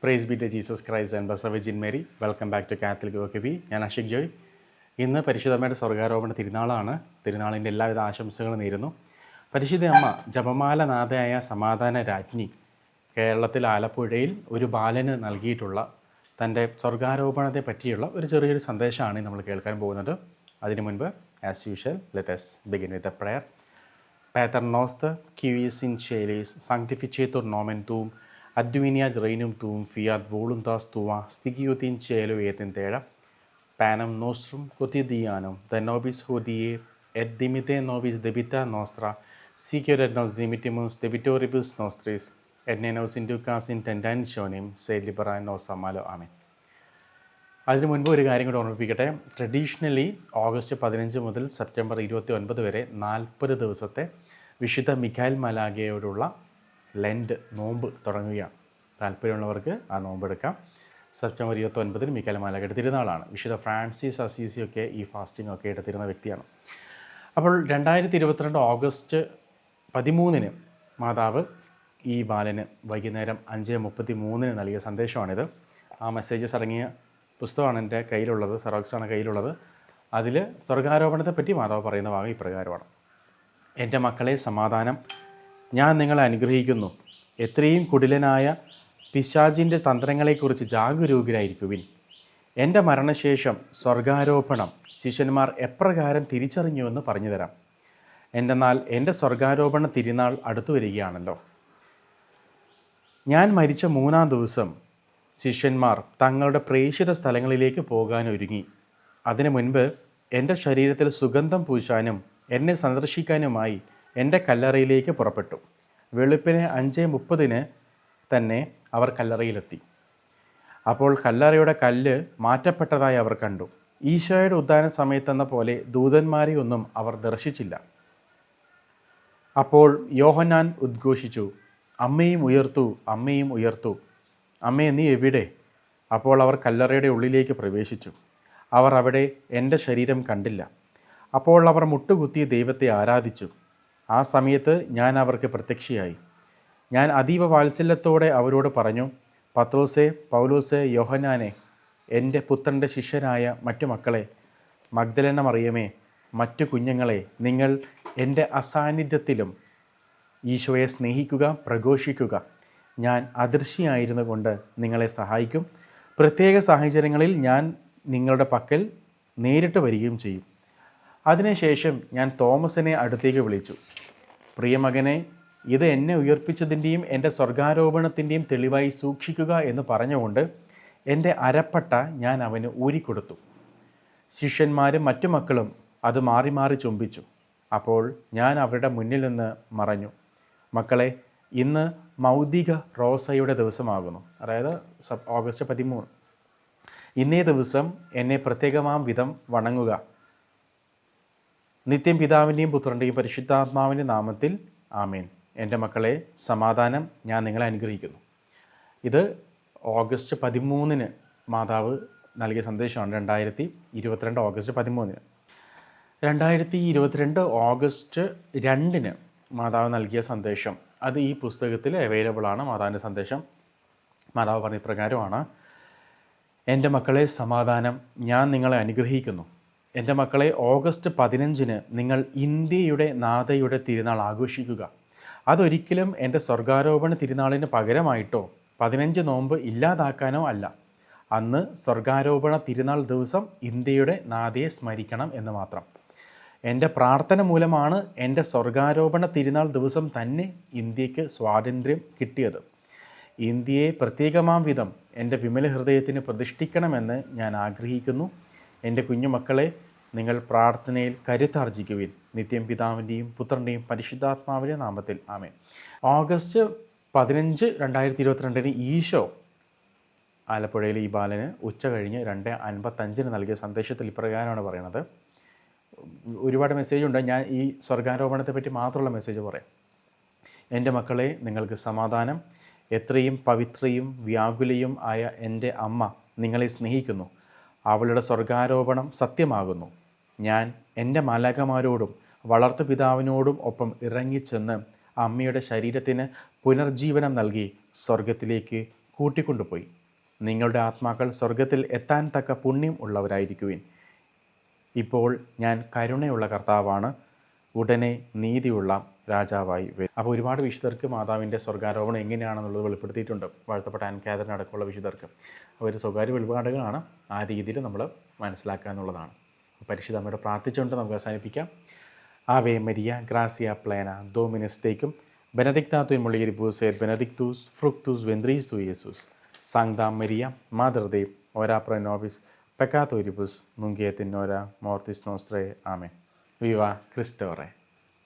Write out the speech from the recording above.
Price be to Jesus Christ and Blessed Virgin Mary. Welcome back to Catholic Vocabby. ഞാൻ അഷിക് ജോയ്. ഇന്ന് പരിശുദ്ധമ്മയുടെ സ്വർഗാരോപണ തിരുനാളാണ്. തിരുനാളിൻ്റെ എല്ലാവിധ ആശംസകളും നേരുന്നു. പരിശുദ്ധ അമ്മ ജപമാല നാഥയായ സമാധാന രാജ്ഞി കേരളത്തിൽ ആലപ്പുഴയിൽ ഒരു ബാലന് നൽകിയിട്ടുള്ള തൻ്റെ സ്വർഗാരോപണത്തെ പറ്റിയുള്ള ഒരു ചെറിയൊരു സന്ദേശമാണ് നമ്മൾ കേൾക്കാൻ പോകുന്നത്. അതിനു മുൻപ് as usual let us begin with a prayer. Pater noster, qui vis in celis, sanctificetur nomen tuum, adveniat regnum tuum, fiat voluntas tua, stigiut in cielo et in terra. Panem nostrum quotidianum, da nobis hodie, et dimite nobis debita nostra, sicut et nos dimittimus debitoribus nostris, et ne nos inducas in tentationem, sed libera nos a malo. Amen. അതിനു മുൻപ് ഒരു കാര്യം കൂടി ഓർമ്മിപ്പിക്കട്ടെ. Traditionally August 15 മുതൽ September 29 വരെ 40 ദിവസത്തെ വിശുദ്ധ Mikhail മാലാഖയോടുള്ള lent നോമ്പ് തുടങ്ങുകയാണ്. താല്പര്യമുള്ളവർക്ക് ആ നോമ്പെടുക്കാം. സെപ്റ്റംബർ 29 മിഖായിൽ മാലാഖയുടെ തിരുനാളാണ്. വിശുദ്ധ ഫ്രാൻസിസ് അസീസിയൊക്കെ ഈ ഫാസ്റ്റിംഗ് ഒക്കെ എടുത്തിരുന്ന വ്യക്തിയാണ്. അപ്പോൾ 2022 ഓഗസ്റ്റ് 13 മാതാവ് ഈ ബാലന് വൈകുന്നേരം 5:33 നൽകിയ സന്ദേശമാണിത്. ആ മെസ്സേജസ് അടങ്ങിയ പുസ്തകമാണ് എൻ്റെ കയ്യിലുള്ളത്, സെറോക്സാണ് കയ്യിലുള്ളത്. അതിൽ സ്വർഗാരോപണത്തെപ്പറ്റി മാതാവ് പറയുന്ന ഭാഗം ഇപ്രകാരമാണ്: എൻ്റെ മക്കളെ, സമാധാനം, ഞാൻ നിങ്ങളെ അനുഗ്രഹിക്കുന്നു. എത്രയും കുടിലനായ പിശാചിൻ്റെ തന്ത്രങ്ങളെക്കുറിച്ച് ജാഗരൂകരായിരിക്കുവിൻ. എൻ്റെ മരണശേഷം സ്വർഗാരോപണം ശിഷ്യന്മാർ എപ്രകാരം തിരിച്ചറിഞ്ഞുവെന്ന് പറഞ്ഞു തരാം. എന്തെന്നാൽ എൻ്റെ സ്വർഗാരോപണ തിരുനാൾ അടുത്തു വരികയാണല്ലോ. ഞാൻ മരിച്ച 3-ാം ദിവസം ശിഷ്യന്മാർ തങ്ങളുടെ പ്രേക്ഷിത സ്ഥലങ്ങളിലേക്ക് പോകാനൊരുങ്ങി. അതിനു മുൻപ് എൻ്റെ ശരീരത്തിൽ സുഗന്ധം പൂശാനും എന്നെ സന്ദർശിക്കാനുമായി എൻ്റെ കല്ലറയിലേക്ക് പുറപ്പെട്ടു. വെളുപ്പിന് 5:30 തന്നെ അവർ കല്ലറയിലെത്തി. അപ്പോൾ കല്ലറയുടെ കല്ല് മാറ്റപ്പെട്ടതായി അവർ കണ്ടു. ഈശോയുടെ ഉദ്ധാന സമയത്തെന്ന പോലെ ദൂതന്മാരെ ഒന്നും അവർ ദർശിച്ചില്ല. അപ്പോൾ യോഹന്നാൻ ഉദ്ഘോഷിച്ചു, അമ്മയും ഉയർത്തു, അമ്മയും ഉയർത്തു. അമ്മേ, നീ എവിടെ? അപ്പോൾ അവർ കല്ലറയുടെ ഉള്ളിലേക്ക് പ്രവേശിച്ചു. അവർ അവിടെ എൻ്റെ ശരീരം കണ്ടില്ല. അപ്പോൾ അവർ മുട്ടുകുത്തി ദൈവത്തെ ആരാധിച്ചു. ആ സമയത്ത് ഞാൻ അവർക്ക് പ്രത്യക്ഷയായി. ഞാൻ അതീവ വാത്സല്യത്തോടെ അവരോട് പറഞ്ഞു, പത്രോസേ, പൗലോസേ, യോഹന്നാനെ, എൻ്റെ പുത്രൻ്റെ ശിഷ്യരായ മറ്റു മക്കളെ, മഗ്ദലേന മറിയമേ, മറ്റു കുഞ്ഞുങ്ങളെ, നിങ്ങൾ എൻ്റെ അസാന്നിധ്യത്തിലും ഈശോയെ സ്നേഹിക്കുക, പ്രഘോഷിക്കുക. ഞാൻ അദൃശ്യമായിരുന്നു കൊണ്ട് നിങ്ങളെ സഹായിക്കും. പ്രത്യേക സാഹചര്യങ്ങളിൽ ഞാൻ നിങ്ങളുടെ പക്കൽ നേരിട്ട് വരികയും ചെയ്യും. അതിനുശേഷം ഞാൻ തോമസിനെ അടുത്തേക്ക് വിളിച്ചു. പ്രിയമകനെ, ഇത് എന്നെ ഉയർപ്പിച്ചതിൻ്റെയും എൻ്റെ സ്വർഗാരോപണത്തിൻ്റെയും തെളിവായി സൂക്ഷിക്കുക എന്ന് പറഞ്ഞുകൊണ്ട് എൻ്റെ അരപ്പട്ട ഞാൻ അവന് ഊരിക്കൊടുത്തു. ശിഷ്യന്മാരും മറ്റു മക്കളും അത് മാറി മാറി ചുംബിച്ചു. അപ്പോൾ ഞാൻ അവരുടെ മുന്നിൽ നിന്ന് മറഞ്ഞു. മക്കളെ, ഇന്ന് മൗദിക റോസയുടെ ദിവസമാകുന്നു. അതായത് ഓഗസ്റ്റ് 13. ഇന്നേ ദിവസം എന്നെ പ്രത്യേകമാം വിധം വണങ്ങുക. നിത്യം പിതാവിൻ്റെയും പുത്രൻ്റെയും പരിശുദ്ധാത്മാവിൻ്റെ നാമത്തിൽ ആമേൻ. എൻ്റെ മക്കളെ, സമാധാനം, ഞാൻ നിങ്ങളെ അനുഗ്രഹിക്കുന്നു. ഇത് ഓഗസ്റ്റ് 13 മാതാവ് നൽകിയ സന്ദേശമാണ്. 2022 ഓഗസ്റ്റ് 13. 2022 ഓഗസ്റ്റ് 2 മാതാവ് നൽകിയ സന്ദേശം അത് ഈ പുസ്തകത്തിൽ അവൈലബിൾ ആണ്. മാതാവിൻ്റെ സന്ദേശം മാതാവ് പറഞ്ഞ പ്രകാരമാണ്: എൻ്റെ മക്കളെ, സമാധാനം, ഞാൻ നിങ്ങളെ അനുഗ്രഹിക്കുന്നു. എൻ്റെ മക്കളെ, ഓഗസ്റ്റ് 15 നിങ്ങൾ ഇന്ത്യയുടെ നാഥയുടെ തിരുനാൾ ആഘോഷിക്കുക. അതൊരിക്കലും എൻ്റെ സ്വർഗാരോപണ തിരുനാളിന് പകരമായിട്ടോ 15 നോമ്പ് ഇല്ലാതാക്കാനോ അല്ല. അന്ന് സ്വർഗാരോപണ തിരുനാൾ ദിവസം ഇന്ത്യയുടെ നാഥയെ സ്മരിക്കണം എന്ന് മാത്രം. എൻ്റെ പ്രാർത്ഥന മൂലമാണ് എൻ്റെ സ്വർഗാരോപണ തിരുനാൾ ദിവസം തന്നെ ഇന്ത്യക്ക് സ്വാതന്ത്ര്യം കിട്ടിയത്. ഇന്ത്യയെ പ്രത്യേകമാം വിധം എൻ്റെ വിമല ഹൃദയത്തിന് പ്രതിഷ്ഠിക്കണമെന്ന് ഞാൻ ആഗ്രഹിക്കുന്നു. എൻ്റെ കുഞ്ഞുമക്കളെ, നിങ്ങൾ പ്രാർത്ഥനയിൽ കരുത്താർജിക്കുവിൻ. നിത്യം പിതാവിൻ്റെയും പുത്രൻ്റെയും പരിശുദ്ധാത്മാവിൻ്റെ നാമത്തിൽ ആമേൻ. ഓഗസ്റ്റ് 15, 2022 ഈശോ ആലപ്പുഴയിലെ ഈ ബാലന് ഉച്ച കഴിഞ്ഞ് 2:55 നൽകിയ സന്ദേശത്തിൽ ഇപ്രകാരമാണ് പറയുന്നത്. ഒരുപാട് മെസ്സേജുണ്ട്. ഞാൻ ഈ സ്വർഗാരോപണത്തെ പറ്റി മാത്രമുള്ള മെസ്സേജ് പറയാം. എൻ്റെ മക്കളെ, നിങ്ങൾക്ക് സമാധാനം. എത്രയും പവിത്രയും വ്യാകുലയും ആയ എൻ്റെ അമ്മ നിങ്ങളെ സ്നേഹിക്കുന്നു. അവളുടെ സ്വർഗാരോപണം സത്യമാകുന്നു. ഞാൻ എൻ്റെ മാലാഖമാരോടും വളർത്തുപിതാവിനോടും ഒപ്പം ഇറങ്ങിച്ചെന്ന് അമ്മയുടെ ശരീരത്തിന് പുനർജീവനം നൽകി സ്വർഗത്തിലേക്ക് കൂട്ടിക്കൊണ്ടുപോയി. നിങ്ങളുടെ ആത്മാക്കൾ സ്വർഗത്തിൽ എത്താൻ തക്ക പുണ്യം ഉള്ളവരായിരിക്കുവിൻ. ഇപ്പോൾ ഞാൻ കരുണയുള്ള കർത്താവാണ്, ഉടനെ നീതിയുള്ള രാജാവായി വരും. അപ്പോൾ ഒരുപാട് വിശുദ്ധർക്ക് മാതാവിൻ്റെ സ്വർഗാരോപണം എങ്ങനെയാണെന്നുള്ളത് വെളിപ്പെടുത്തിയിട്ടുണ്ട്. വാഴ്ത്തപ്പെട്ട ആൻ കാതറിൻ അടക്കമുള്ള വിശുദ്ധർക്ക് അവർ സ്വകാര്യ വെളിപാടുകളാണ്, ആ രീതിയിൽ നമ്മൾ മനസ്സിലാക്കുക എന്നുള്ളതാണ്. പരിശുദ്ധ അമ്മയോട് പ്രാർത്ഥിച്ചുകൊണ്ട് നമുക്ക് അവസാനിപ്പിക്കാം. ആവേ മരിയ ഗ്രാസിയ പ്ലേന ഡോമിനസ് തേക്കും ബെനഡിക്താത്തും മൊളിയിരിപ്പൂസ് എർ ബെനഡിക്തൂസ് ഫ്രുക്തൂസ് വെന്ത്രീസ് തു യേസൂസ് സാങ്താം മരിയ മാതർ ദേ ഓരാ പ്രോ നോബിസ് പെക്കാത്തോരിപ്പുസ് നുങ്കിയത്തിനോര മോർത്തിസ് നോസ്ട്രേ ആമേ. വിവാ ക്രിസ്റ്റോറെ.